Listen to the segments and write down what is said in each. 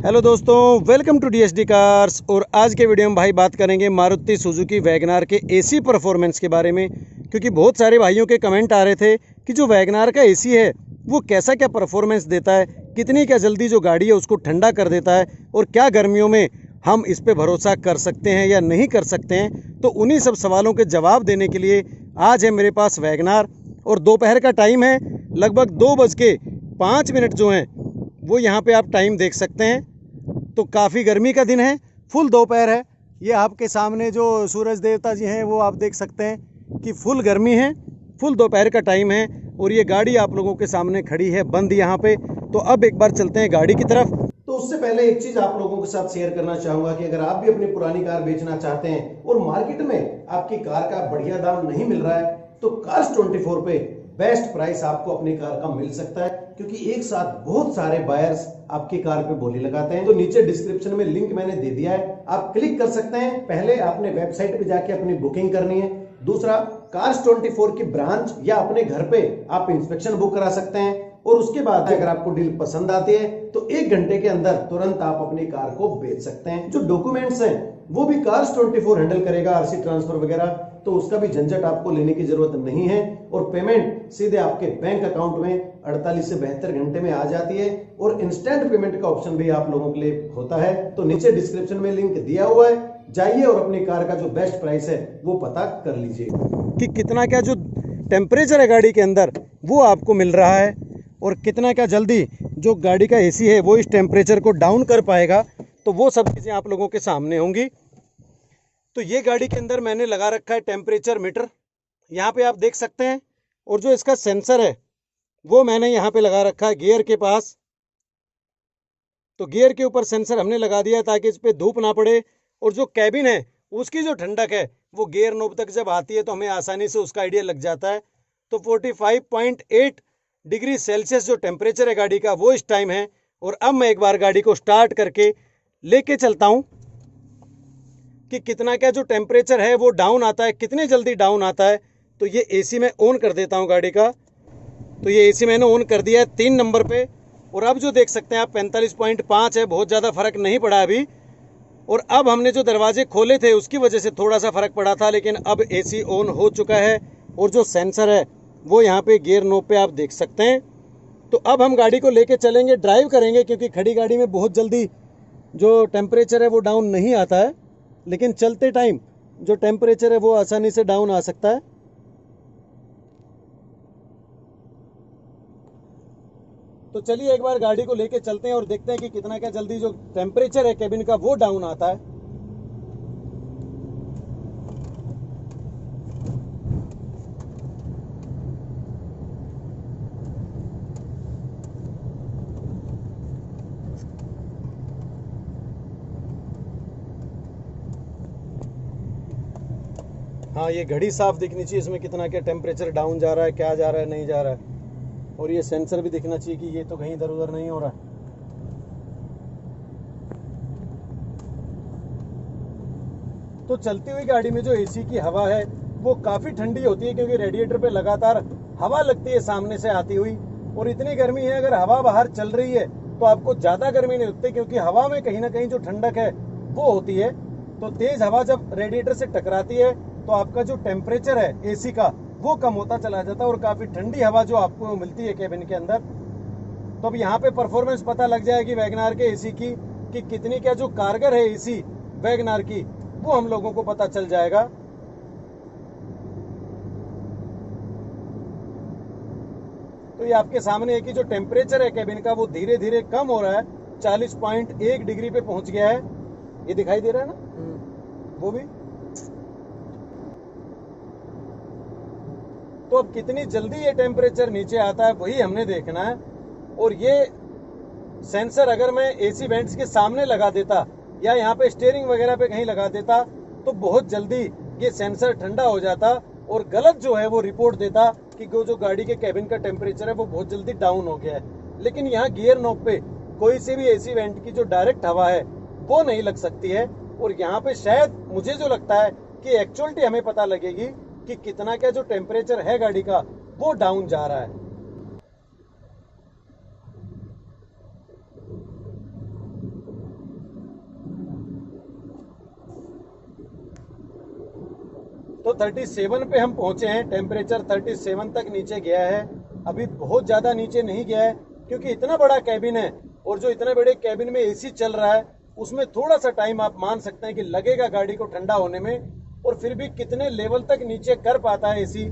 Hello दोस्तों, welcome to DSD cars. और आज के वीडियो में भाई बात करेंगे मारुति सुजुकी वैगनार के एसी परफॉर्मेंस के बारे में। क्योंकि बहुत सारे भाइयों के कमेंट आ रहे थे कि जो वैगनार का एसी है वो कैसा क्या परफॉर्मेंस देता है, कितनी क्या जल्दी जो गाड़ी है उसको ठंडा कर देता है, और क्या गर्मियों में हम इस पे भरोसा कर सकते हैं या नहीं कर सकते हैं। तो उन्हीं सब सवालों के जवाब देने के लिए आज है मेरे पास वैगनार। और दोपहर का टाइम है, लगभग 2:05 जो हैं वो यहाँ पे आप टाइम देख सकते हैं। तो काफ़ी गर्मी का दिन है, फुल दोपहर है। ये आपके सामने जो सूरज देवता जी हैं वो आप देख सकते हैं कि फुल गर्मी है, फुल दोपहर का टाइम है। और ये गाड़ी आप लोगों के सामने खड़ी है बंद यहाँ पे। तो अब एक बार चलते हैं गाड़ी की तरफ। तो उससे पहले एक चीज आप लोगों के साथ शेयर करना चाहूंगा कि अगर आप भी अपनी पुरानी कार बेचना चाहते हैं और मार्केट में आपकी कार का बढ़िया दाम नहीं मिल रहा है, तो कार्स 24 पे बेस्ट प्राइस आपको अपनी कार का मिल सकता है। क्योंकि एक साथ बहुत सारे बायर्स आपकी कार पे बोली लगाते हैं। तो नीचे डिस्क्रिप्शन में लिंक मैंने दे दिया है, आप क्लिक कर सकते हैं। पहले आपने वेबसाइट पे जाके अपनी बुकिंग करनी है। दूसरा, कार्स 24 की ब्रांच या अपने घर पे आप इंस्पेक्शन बुक करा सकते हैं। और उसके बाद अगर आपको डील पसंद आती है तो 1 घंटे के अंदर तुरंत आप अपनी कार को बेच सकते हैं। जो डॉक्यूमेंट्स हैं वो भी कार्स 24 हैंडल करेगा, आरसी ट्रांसफर वगैरह, तो उसका भी झंझट आपको लेने की जरूरत नहीं है। और पेमेंट सीधे आपके बैंक अकाउंट में 48 से 72 घंटे में आ जाती है। और इंस्टेंट पेमेंट का ऑप्शन भी आप लोगों के लिए होता है। तो नीचे डिस्क्रिप्शन में लिंक दिया हुआ है, जाइए और अपनी कार का जो बेस्ट प्राइस है वो पता कर लीजिए कि कितना क्या जो टेम्परेचर है गाड़ी के अंदर वो आपको मिल रहा है, और कितना क्या जल्दी जो गाड़ी का एसी है वो इस टेम्परेचर को डाउन कर पाएगा। तो वो सब चीज़ें आप लोगों के सामने होंगी। तो ये गाड़ी के अंदर मैंने लगा रखा है टेम्परेचर मीटर, यहाँ पे आप देख सकते हैं। और जो इसका सेंसर है वो मैंने यहाँ पे लगा रखा है गियर के पास। तो गियर के ऊपर सेंसर हमने लगा दिया ताकि इस पर धूप ना पड़े। और जो कैबिन है उसकी जो ठंडक है वो गियर नोब तक जब आती है तो हमें आसानी से उसका आइडिया लग जाता है। तो 45.8 डिग्री सेल्सियस जो टेम्परेचर है गाड़ी का वो इस टाइम है। और अब मैं एक बार गाड़ी को स्टार्ट करके लेके चलता हूँ कि कितना क्या जो टेम्परेचर है वो डाउन आता है, कितनी जल्दी डाउन आता है। तो ये एसी मैं ऑन कर देता हूँ गाड़ी का। तो ये एसी मैंने ऑन कर दिया है 3 नंबर पे। और अब जो देख सकते हैं आप 45.5 है, बहुत ज़्यादा फर्क नहीं पड़ा अभी। और अब हमने जो दरवाजे खोले थे उसकी वजह से थोड़ा सा फर्क पड़ा था, लेकिन अब एसी ऑन हो चुका है। और जो सेंसर है वो यहाँ पे गियर नोब पे आप देख सकते हैं। तो अब हम गाड़ी को लेके चलेंगे, ड्राइव करेंगे, क्योंकि खड़ी गाड़ी में बहुत जल्दी जो टेम्परेचर है वो डाउन नहीं आता है, लेकिन चलते टाइम जो टेम्परेचर है वो आसानी से डाउन आ सकता है। तो चलिए एक बार गाड़ी को लेके चलते हैं और देखते हैं कि कितना क्या जल्दी जो टेम्परेचर है केबिन का वो डाउन आता है। हाँ, ये घड़ी साफ दिखनी चाहिए, इसमें कितना क्या टेम्परेचर डाउन जा रहा है, क्या जा रहा है, नहीं जा रहा है। और ये सेंसर भी दिखना चाहिए कि ये तो कहीं इधर उधर नहीं हो रहा है। तो चलती हुई गाड़ी में जो एसी की हवा है वो काफ़ी ठंडी होती है, क्योंकि रेडिएटर पे लगातार हवा लगती है सामने से आती हुई। और इतनी गर्मी है, अगर हवा बाहर चल रही है तो आपको ज़्यादा गर्मी नहीं लगती, क्योंकि हवा में कहीं ना कहीं जो ठंडक है वो होती है। तो तेज़ हवा जब रेडिएटर से टकराती है तो आपका जो टेम्परेचर है एसी का वो कम होता चला जाता है, और काफ़ी ठंडी हवा जो आपको मिलती है केबिन के अंदर। तो अब यहाँ पे परफॉर्मेंस पता लग जाएगी वैगनार के एसी की कि कितनी क्या जो कारगर है एसी वैगनार की, वो हम लोगों को पता चल जाएगा। तो ये आपके सामने है कि जो टेम्परेचर है केबिन का वो धीरे धीरे कम हो रहा है, 40.1 डिग्री पे पहुंच गया है। ये दिखाई दे रहा है ना, वो भी। तो अब कितनी जल्दी ये टेम्परेचर नीचे आता है वही हमने देखना है। और ये सेंसर अगर मैं एसी वेंट्स के सामने लगा देता या यहाँ पे स्टीयरिंग वगैरह पे कहीं लगा देता तो बहुत जल्दी ये सेंसर ठंडा हो जाता और गलत जो है वो रिपोर्ट देता कि जो गाड़ी के कैबिन का टेम्परेचर है वो बहुत जल्दी डाउन हो गया है। लेकिन यहाँ गियर नॉब पे कोई सी भी एसी वेंट की जो डायरेक्ट हवा है वो नहीं लग सकती है। और यहाँ पे शायद मुझे जो लगता है कि एक्चुअलिटी हमें पता लगेगी कि कितना क्या जो टेम्परेचर है गाड़ी का वो डाउन जा रहा है। तो 37 पे हम पहुंचे हैं, टेम्परेचर 37 तक नीचे गया है। अभी बहुत ज़्यादा नीचे नहीं गया है क्योंकि इतना बड़ा कैबिन है और जो इतने बड़े कैबिन में एसी चल रहा है उसमें थोड़ा सा टाइम आप मान सकते हैं कि लगेगा गाड़ी को ठंडा होने में। और फिर भी कितने लेवल तक नीचे कर पाता है एसी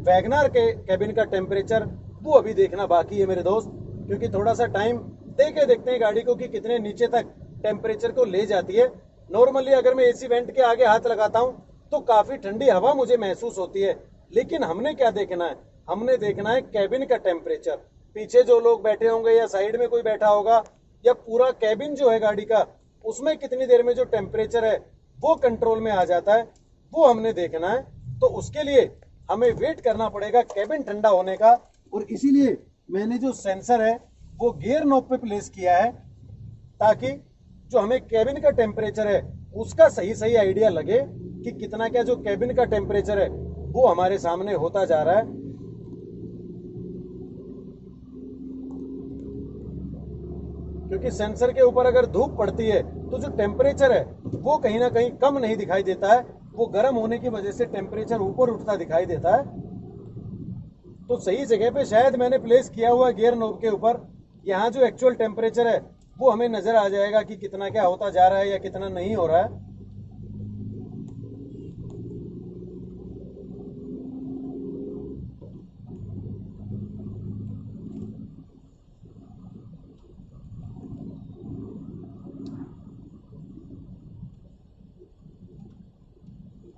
वैगनार के कैबिन का टेम्परेचर, वो अभी देखना बाकी है मेरे दोस्त, क्योंकि थोड़ा सा टाइम दे के देखते हैं गाड़ी को कि कितने नीचे तक टेम्परेचर को ले जाती है। नॉर्मली अगर मैं एसी वेंट के आगे हाथ लगाता हूँ तो काफ़ी ठंडी हवा मुझे महसूस होती है, लेकिन हमने क्या देखना है, हमने देखना है कैबिन का टेम्परेचर। पीछे जो लोग बैठे होंगे या साइड में कोई बैठा होगा या पूरा कैबिन जो है गाड़ी का, उसमें कितनी देर में जो टेम्परेचर है वो कंट्रोल में आ जाता है, वो हमने देखना है। तो उसके लिए हमें वेट करना पड़ेगा कैबिन ठंडा होने का। और इसीलिए मैंने जो सेंसर है वो गियर नॉब पे प्लेस किया है ताकि जो हमें कैबिन का टेम्परेचर है उसका सही सही आइडिया लगे कि कितना क्या जो कैबिन का टेम्परेचर है वो हमारे सामने होता जा रहा है। क्योंकि सेंसर के ऊपर अगर धूप पड़ती है तो जो टेम्परेचर है वो कहीं ना कहीं कम नहीं दिखाई देता है, वो गर्म होने की वजह से टेम्परेचर ऊपर उठता दिखाई देता है। तो सही जगह पे शायद मैंने प्लेस किया हुआ गियर नोब के ऊपर, यहाँ जो एक्चुअल टेम्परेचर है वो हमें नजर आ जाएगा कि कितना क्या होता जा रहा है या कितना नहीं हो रहा है।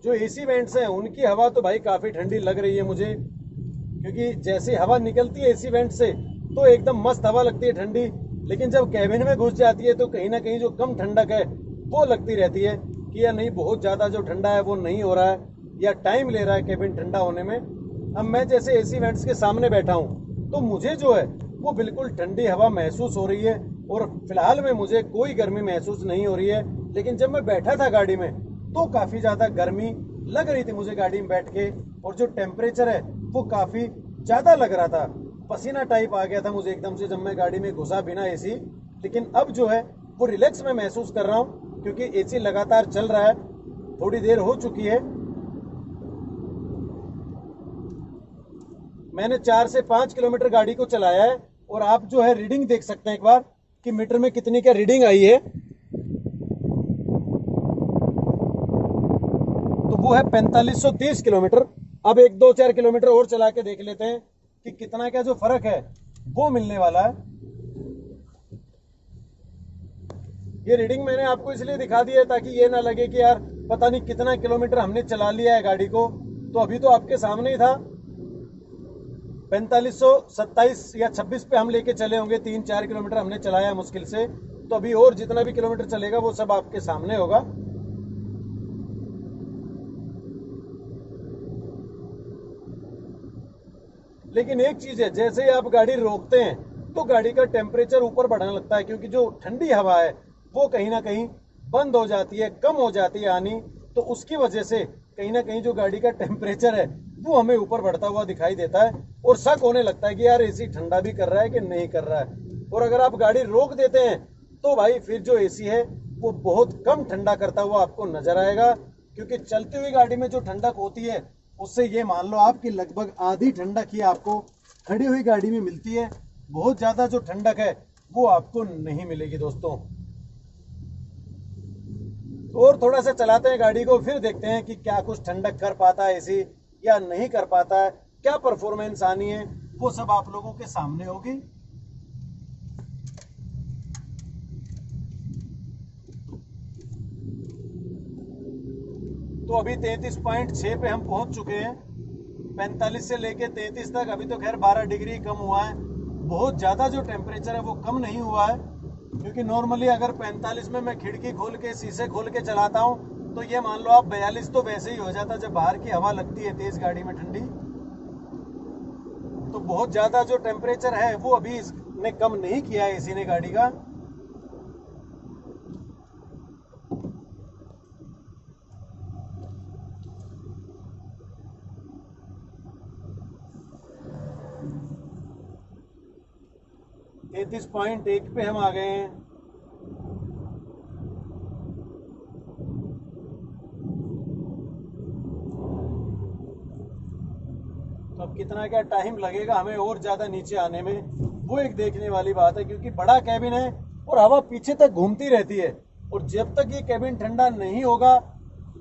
जो एसी वेंट्स हैं उनकी हवा तो भाई काफ़ी ठंडी लग रही है मुझे, क्योंकि जैसे हवा निकलती है एसी वेंट से तो एकदम मस्त हवा लगती है ठंडी, लेकिन जब कैबिन में घुस जाती है तो कहीं ना कहीं जो कम ठंडक है वो लगती रहती है कि या नहीं बहुत ज़्यादा जो ठंडा है वो नहीं हो रहा है या टाइम ले रहा है कैबिन ठंडा होने में। अब मैं जैसे एसी वेंट्स के सामने बैठा हूँ तो मुझे जो है वो बिल्कुल ठंडी हवा महसूस हो रही है और फिलहाल में मुझे कोई गर्मी महसूस नहीं हो रही है। लेकिन जब मैं बैठा था गाड़ी में तो काफ़ी ज़्यादा गर्मी लग रही थी मुझे गाड़ी में बैठ के, और जो टेम्परेचर है वो काफ़ी ज़्यादा लग रहा था, पसीना टाइप आ गया था मुझे एकदम से जब मैं गाड़ी में घुसा बिना एसी। लेकिन अब जो है वो रिलैक्स में महसूस कर रहा हूँ क्योंकि एसी लगातार चल रहा है, थोड़ी देर हो चुकी है। मैंने 4 से 5 किलोमीटर गाड़ी को चलाया है और आप जो है रीडिंग देख सकते हैं एक बार कि मीटर में कितनी क्या रीडिंग आई है। तो वो है 4530 किलोमीटर। अब 1-2-4 किलोमीटर और चला के देख लेते हैं कि कितना क्या जो फर्क है वो मिलने वाला है। ये रीडिंग मैंने आपको इसलिए दिखा दी है ताकि ये ना लगे कि यार पता नहीं कितना किलोमीटर हमने चला लिया है गाड़ी को। तो अभी तो आपके सामने ही था, 4527 या 26 पे हम लेके चले होंगे, 3-4 किलोमीटर हमने चलाया मुश्किल से। तो अभी और जितना भी किलोमीटर चलेगा वो सब आपके सामने होगा। लेकिन एक चीज है, जैसे ही आप गाड़ी रोकते हैं तो गाड़ी का टेम्परेचर ऊपर बढ़ने लगता है क्योंकि जो ठंडी हवा है वो कहीं ना कहीं बंद हो जाती है, कम हो जाती है आनी। तो उसकी वजह से कहीं ना कहीं जो गाड़ी का टेम्परेचर है वो हमें ऊपर बढ़ता हुआ दिखाई देता है और शक होने लगता है कि यार एसी ठंडा भी कर रहा है कि नहीं कर रहा है। और अगर आप गाड़ी रोक देते हैं तो भाई फिर जो एसी है वो बहुत कम ठंडा करता हुआ आपको नजर आएगा, क्योंकि चलती हुई गाड़ी में जो ठंडक होती है उससे ये मान लो आप कि लगभग आधी ठंडक ही आपको खड़ी हुई गाड़ी में मिलती है। बहुत ज़्यादा जो ठंडक है वो आपको नहीं मिलेगी दोस्तों। और थोड़ा सा चलाते हैं गाड़ी को, फिर देखते हैं कि क्या कुछ ठंडक कर पाता है एसी या नहीं कर पाता है, क्या परफॉर्मेंस आनी है वो सब आप लोगों के सामने होगी। तो अभी 33.6 पे हम पहुंच चुके हैं, 45 से लेके 33 तक। अभी तो खैर 12 डिग्री कम हुआ है, बहुत ज़्यादा जो टेम्परेचर है वो कम नहीं हुआ है, क्योंकि नॉर्मली अगर 45 में मैं खिड़की खोल के शीशे खोल के चलाता हूँ तो ये मान लो आप 42 तो वैसे ही हो जाता जब बाहर की हवा लगती है तेज गाड़ी में ठंडी। तो बहुत ज़्यादा जो टेम्परेचर है वो अभी इसने कम नहीं किया है एसी ने गाड़ी का। तैतीस पॉइंट एक पे हम आ गए हैं। कितना क्या टाइम लगेगा हमें और ज़्यादा नीचे आने में, वो एक देखने वाली बात है, क्योंकि बड़ा कैबिन है और हवा पीछे तक घूमती रहती है। और जब तक ये कैबिन ठंडा नहीं होगा,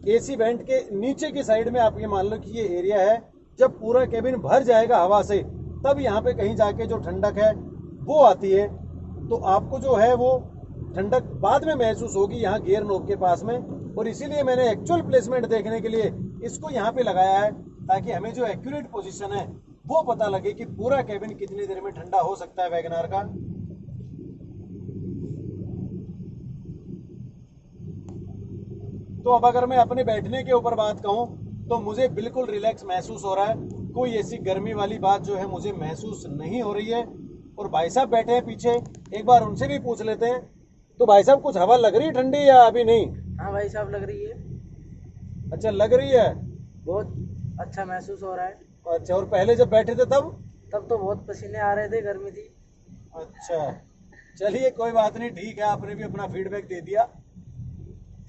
एसी वेंट के नीचे की साइड में आप ये मान लो कि ये एरिया है, जब पूरा कैबिन भर जाएगा हवा से, तब यहाँ पे कहीं जाके जो ठंडक है वो आती है। तो आपको जो है वो ठंडक बाद में महसूस होगी यहाँ गियर नोब के पास में। और इसीलिए मैंने एक्चुअल प्लेसमेंट देखने के लिए इसको यहाँ पे लगाया है, ताकि हमें जो एक्यूरेट पोजीशन है वो पता लगे कि पूरा कैबिन कितनी देर में ठंडा हो सकता है वैगनार का। तो अब अगर मैं अपने बैठने के ऊपर बात कहूँ तो मुझे बिल्कुल रिलैक्स महसूस हो रहा है, कोई ऐसी गर्मी वाली बात जो है मुझे महसूस नहीं हो रही है। और भाई साहब बैठे हैं पीछे, एक बार उनसे भी पूछ लेते हैं। तो भाई साहब कुछ हवा लग रही है ठंडी या अभी नहीं? हाँ भाई साहब लग रही है। अच्छा लग रही है, बहुत अच्छा महसूस हो रहा है। अच्छा और पहले जब बैठे थे तब? तब तो बहुत पसीने आ रहे थे, गर्मी थी। अच्छा चलिए कोई बात नहीं, ठीक है, आपने भी अपना फीडबैक दे दिया।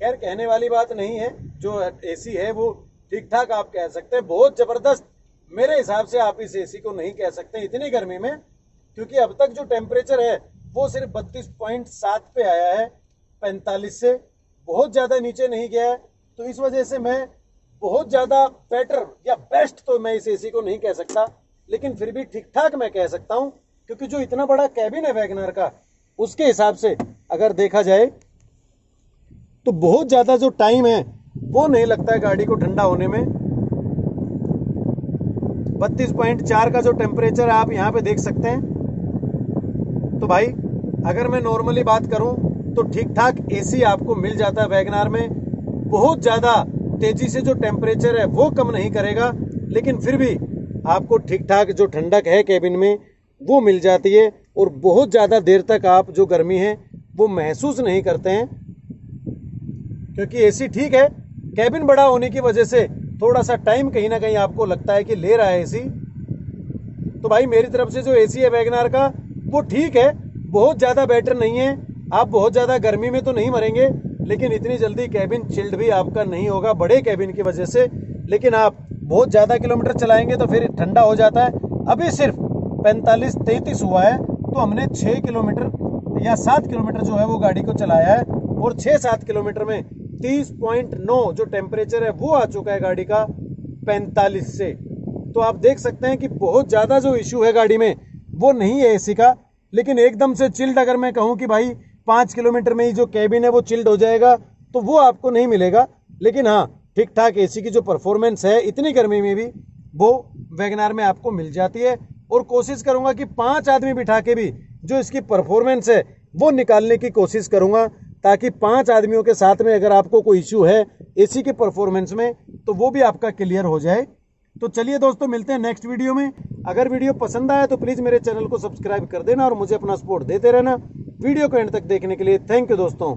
खैर कहने वाली बात नहीं है, जो एसी है वो ठीक ठाक आप कह सकते हैं, बहुत जबरदस्त मेरे हिसाब से आप इस एसी को नहीं कह सकते इतनी गर्मी में, क्योंकि अब तक जो टेम्परेचर है वो सिर्फ 32.7 पे आया है 45 से, बहुत ज़्यादा नीचे नहीं गया है। तो इस वजह से मैं बहुत ज़्यादा बेटर या बेस्ट तो मैं इस एसी को नहीं कह सकता, लेकिन फिर भी ठीक ठाक मैं कह सकता हूँ, क्योंकि जो इतना बड़ा कैबिन है वैगनर का, उसके हिसाब से अगर देखा जाए तो बहुत ज़्यादा जो टाइम है वो नहीं लगता है गाड़ी को ठंडा होने में। 32.4 का जो टेम्परेचर आप यहाँ पे देख सकते हैं। तो भाई अगर मैं नॉर्मली बात करूं तो ठीक ठाक एसी आपको मिल जाता है वैगनार में, बहुत ज़्यादा तेज़ी से जो टेम्परेचर है वो कम नहीं करेगा, लेकिन फिर भी आपको ठीक ठाक जो ठंडक है कैबिन में वो मिल जाती है, और बहुत ज़्यादा देर तक आप जो गर्मी है वो महसूस नहीं करते हैं, क्योंकि एसी ठीक है, कैबिन बड़ा होने की वजह से थोड़ा सा टाइम कहीं ना कहीं आपको लगता है कि ले रहा है एसी। तो भाई मेरी तरफ से जो एसी है वैगनार का वो ठीक है, बहुत ज़्यादा बेटर नहीं है, आप बहुत ज़्यादा गर्मी में तो नहीं मरेंगे, लेकिन इतनी जल्दी कैबिन चिल्ड भी आपका नहीं होगा बड़े कैबिन की वजह से। लेकिन आप बहुत ज़्यादा किलोमीटर चलाएंगे तो फिर ठंडा हो जाता है। अभी सिर्फ 45-33 हुआ है, तो हमने 6 किलोमीटर या 7 किलोमीटर जो है वो गाड़ी को चलाया है, और 6-7 किलोमीटर में 30.9 जो टेम्परेचर है वो आ चुका है गाड़ी का 45 से। तो आप देख सकते हैं कि बहुत ज़्यादा जो इशू है गाड़ी में वो नहीं है एसी का, लेकिन एकदम से चिल्ड अगर मैं कहूँ कि भाई 5 किलोमीटर में ही जो कैबिन है वो चिल्ड हो जाएगा, तो वो आपको नहीं मिलेगा। लेकिन हाँ ठीक ठाक एसी की जो परफॉर्मेंस है इतनी गर्मी में भी वो वैगनार में आपको मिल जाती है। और कोशिश करूँगा कि 5 आदमी बिठा के भी जो इसकी परफॉर्मेंस है वो निकालने की कोशिश करूँगा, ताकि 5 आदमियों के साथ में अगर आपको कोई इशू है एसी के परफॉर्मेंस में तो वो भी आपका क्लियर हो जाए। तो चलिए दोस्तों मिलते हैं नेक्स्ट वीडियो में। अगर वीडियो पसंद आया तो प्लीज़ मेरे चैनल को सब्सक्राइब कर देना और मुझे अपना सपोर्ट देते रहना। वीडियो को एंड तक देखने के लिए थैंक यू दोस्तों।